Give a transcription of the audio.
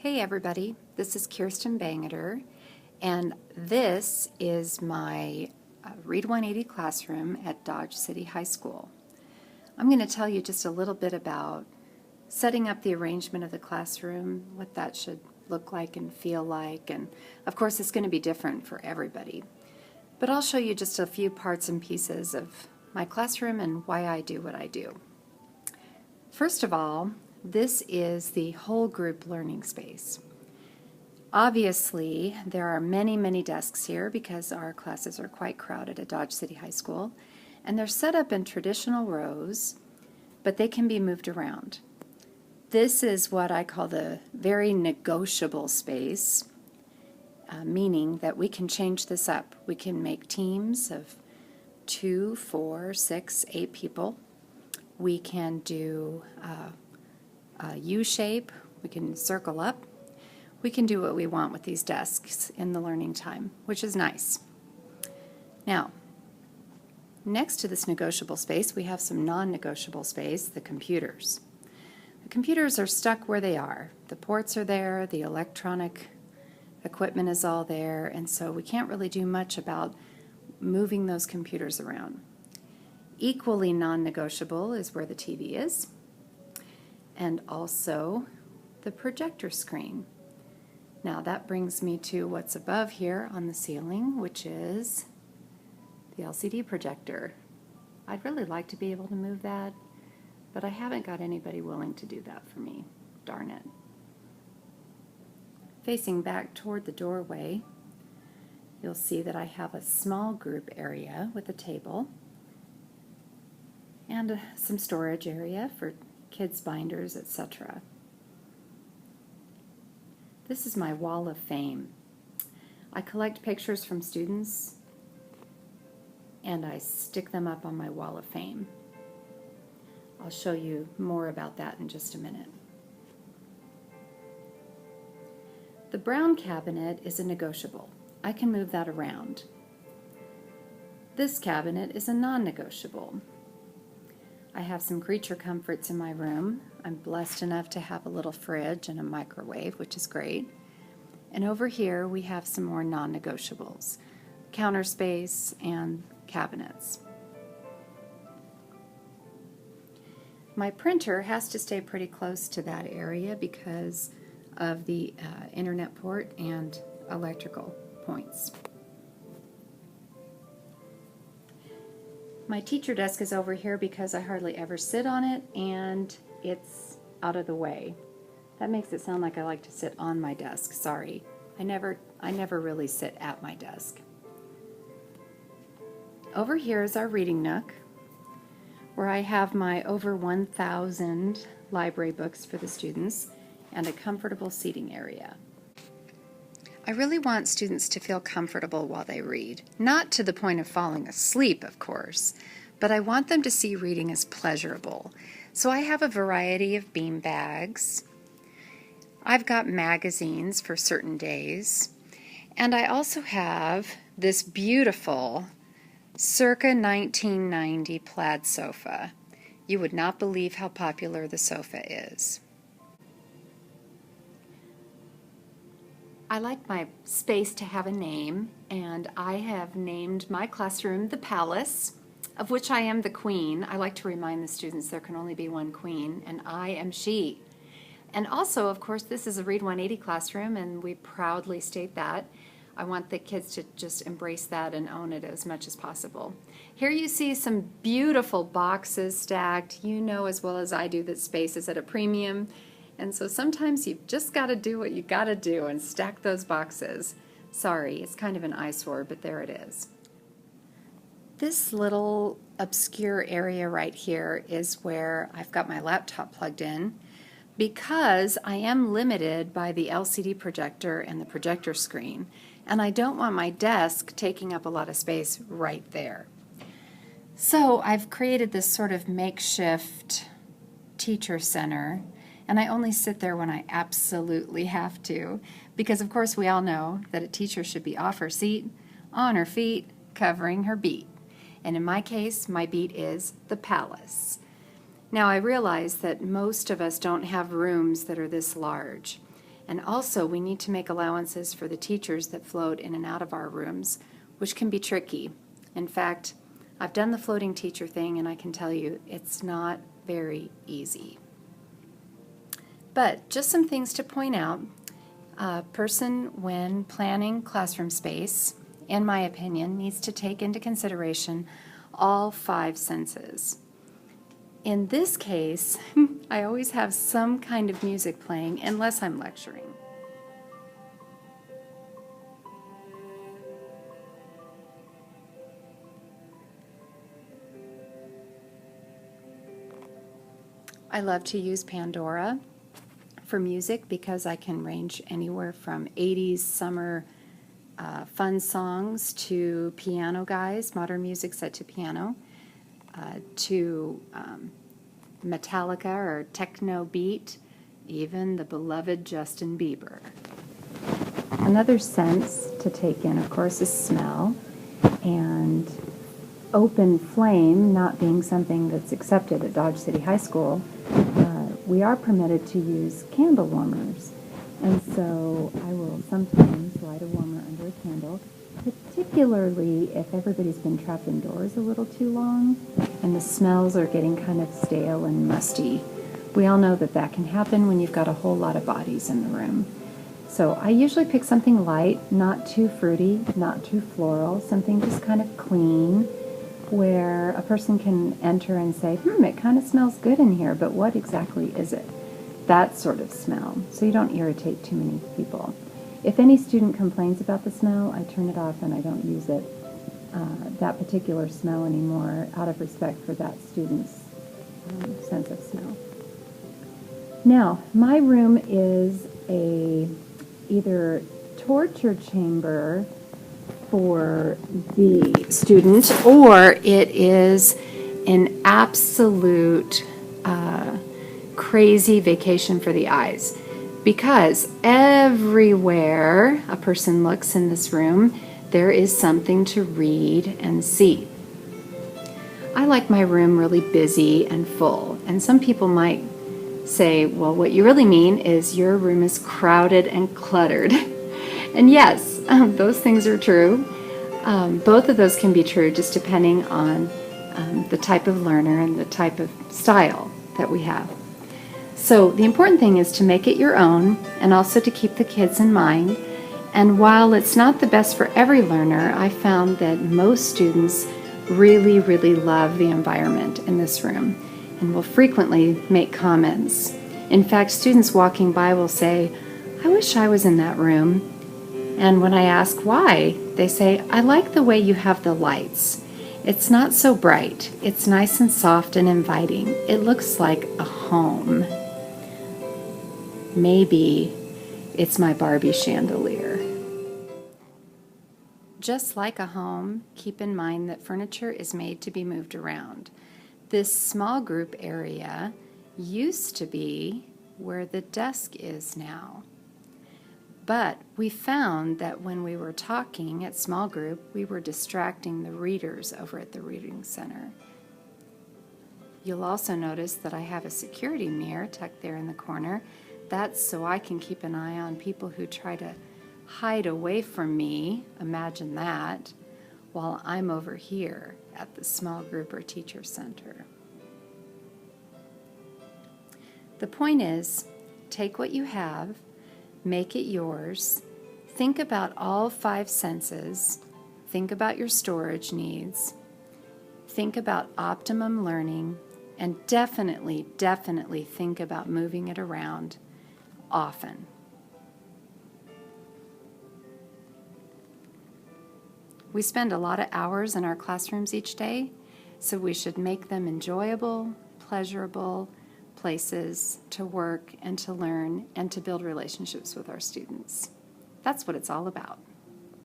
Hey everybody, this is Kirsten Bangeter, and this is my Read 180 classroom at Dodge City High School. I'm going to tell you just a little bit about setting up the arrangement of the classroom, what that should look like and feel like, and of course it's going to be different for everybody. But I'll show you just a few parts and pieces of my classroom and why I do what I do. First of all, this is the whole group learning space. Obviously, there are many desks here because our classes are quite crowded at Dodge City High School, and they're set up in traditional rows, but they can be moved around. This is what I call the very negotiable space, meaning that we can change this up. We can make teams of 2, 4, 6, 8 people. We can do a U-shape, we can circle up, we can do what we want with these desks in the learning time, which is nice. Now, next to this negotiable space, we have some non-negotiable space, the computers. The computers are stuck where they are. The ports are there, the electronic equipment is all there, and so we can't really do much about moving those computers around. Equally non-negotiable is where the TV is, and also the projector screen. Now that brings me to what's above here on the ceiling, which is the LCD projector. I'd really like to be able to move that, but I haven't got anybody willing to do that for me. Darn it. Facing back toward the doorway, you'll see that I have a small group area with a table and some storage area for kids' binders, etc. This is my wall of fame. I collect pictures from students and I stick them up on my wall of fame. I'll show you more about that in just a minute. The brown cabinet is a negotiable. I can move that around. This cabinet is a non-negotiable. I have some creature comforts in my room. I'm blessed enough to have a little fridge and a microwave, which is great. And over here we have some more non-negotiables, counter space and cabinets. My printer has to stay pretty close to that area because of the internet port and electrical points. My teacher desk is over here because I hardly ever sit on it and it's out of the way. That makes it sound like I like to sit on my desk. Sorry. I never really sit at my desk. Over here is our reading nook where I have my over 1,000 library books for the students and a comfortable seating area. I really want students to feel comfortable while they read. Not to the point of falling asleep, of course, but I want them to see reading as pleasurable. So I have a variety of bean bags. I've got magazines for certain days. And I also have this beautiful circa 1990 plaid sofa. You would not believe how popular the sofa is. I like my space to have a name, and I have named my classroom the Palace, of which I am the queen. I like to remind the students there can only be one queen, and I am she. And also, of course, this is a Read 180 classroom, and we proudly state that. I want the kids to just embrace that and own it as much as possible. Here you see some beautiful boxes stacked. You know as well as I do that space is at a premium. And so sometimes you've just got to do what you got to do and stack those boxes. Sorry, it's kind of an eyesore, but there it is. This little obscure area right here is where I've got my laptop plugged in because I am limited by the LCD projector and the projector screen, and I don't want my desk taking up a lot of space right there. So I've created this sort of makeshift teacher center. And I only sit there when I absolutely have to, because of course we all know that a teacher should be off her seat, on her feet, covering her beat. And in my case, my beat is the Palace. Now I realize that most of us don't have rooms that are this large. And also, we need to make allowances for the teachers that float in and out of our rooms, which can be tricky. In fact, I've done the floating teacher thing, and I can tell you it's not very easy. But just some things to point out. A person, when planning classroom space, in my opinion, needs to take into consideration all 5 senses. In this case, I always have some kind of music playing unless I'm lecturing. I love to use Pandora for music because I can range anywhere from 80s summer fun songs to piano guys, modern music set to piano, to Metallica or techno beat, even the beloved Justin Bieber. Another sense to take in, of course, is smell, and open flame not being something that's accepted at Dodge City High School, we are permitted to use candle warmers. And so I will sometimes light a warmer under a candle, particularly if everybody's been trapped indoors a little too long and the smells are getting kind of stale and musty. We all know that that can happen when you've got a whole lot of bodies in the room. So I usually pick something light, not too fruity, not too floral, something just kind of clean, where a person can enter and say, it kind of smells good in here, but what exactly is it? That sort of smell, so you don't irritate too many people. If any student complains about the smell, I turn it off and I don't use it, that particular smell anymore, out of respect for that student's sense of smell. Now, my room is either torture chamber for the student, or it is an absolute crazy vacation for the eyes, because everywhere a person looks in this room, there is something to read and see. I like my room really busy and full, and some people might say, well, what you really mean is your room is crowded and cluttered. And yes, those things are true. Both of those can be true just depending on the type of learner and the type of style that we have. So the important thing is to make it your own and also to keep the kids in mind. And while it's not the best for every learner, I found that most students really, really love the environment in this room and will frequently make comments. In fact, students walking by will say, I wish I was in that room. And when I ask why, they say, I like the way you have the lights. It's not so bright. It's nice and soft and inviting. It looks like a home. Maybe it's my Barbie chandelier. Just like a home, keep in mind that furniture is made to be moved around. This small group area used to be where the desk is now. But we found that when we were talking at small group, we were distracting the readers over at the reading center. You'll also notice that I have a security mirror tucked there in the corner. That's so I can keep an eye on people who try to hide away from me, imagine that, while I'm over here at the small group or teacher center. The point is, take what you have, make it yours, think about all 5 senses, think about your storage needs, think about optimum learning, and definitely think about moving it around often. We spend a lot of hours in our classrooms each day, so we should make them enjoyable, pleasurable places to work and to learn and to build relationships with our students. That's what it's all about.